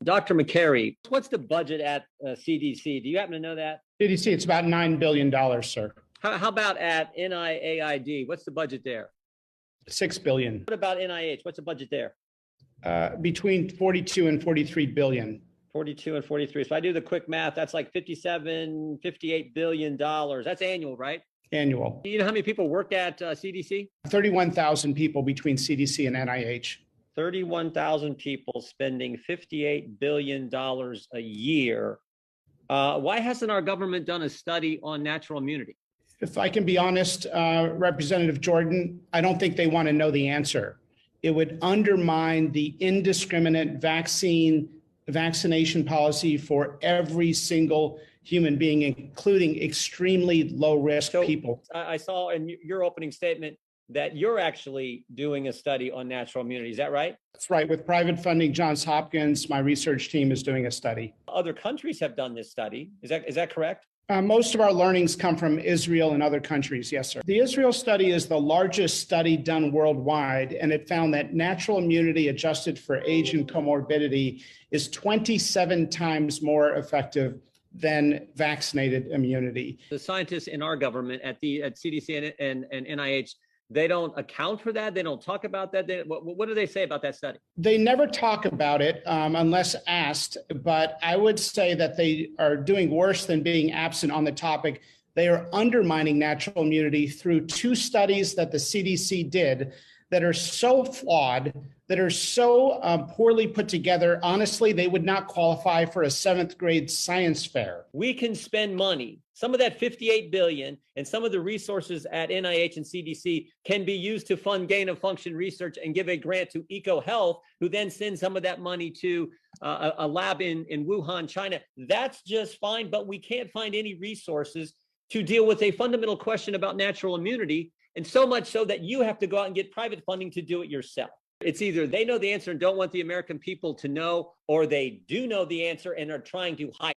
Dr. McCary, what's the budget at CDC? Do you happen to know that? CDC, it's about $9 billion, sir. How about at NIAID? What's the budget there? $6 billion. What about NIH? What's the budget there? Between 42 and 43 billion. 42 and 43. So I do the quick math. That's like 57, $58 billion. That's annual, right? Annual. Do you know how many people work at CDC? 31,000 people between CDC and NIH. 31,000 people spending $58 billion a year. Why hasn't our government done a study on natural immunity? If I can be honest, Representative Jordan, I don't think they want to know the answer. It would undermine the indiscriminate vaccination policy for every single human being, including extremely low-risk people. I saw in your opening statement that you're actually doing a study on natural immunity. Is that right? That's right. With private funding, Johns Hopkins, my research team is doing a study. Other countries have done this study. Is that correct? Most of our learnings come from Israel and other countries. Yes, sir. The Israel study is the largest study done worldwide, and it found that natural immunity adjusted for age and comorbidity is 27 times more effective than vaccinated immunity. The scientists in our government at CDC and NIH, they don't account for that. They don't talk about that. What do they say about that study? They never talk about it unless asked, but I would say that they are doing worse than being absent on the topic. They are undermining natural immunity through two studies that the CDC did that are so flawed, that are so poorly put together. Honestly, they would not qualify for a seventh grade science fair. We can spend money. Some of that $58 billion and some of the resources at NIH and CDC can be used to fund gain of function research and give a grant to EcoHealth, who then sends some of that money to a lab in Wuhan, China. That's just fine, but we can't find any resources to deal with a fundamental question about natural immunity, and so much so that you have to go out and get private funding to do it yourself. It's either they know the answer and don't want the American people to know, or they do know the answer and are trying to hide.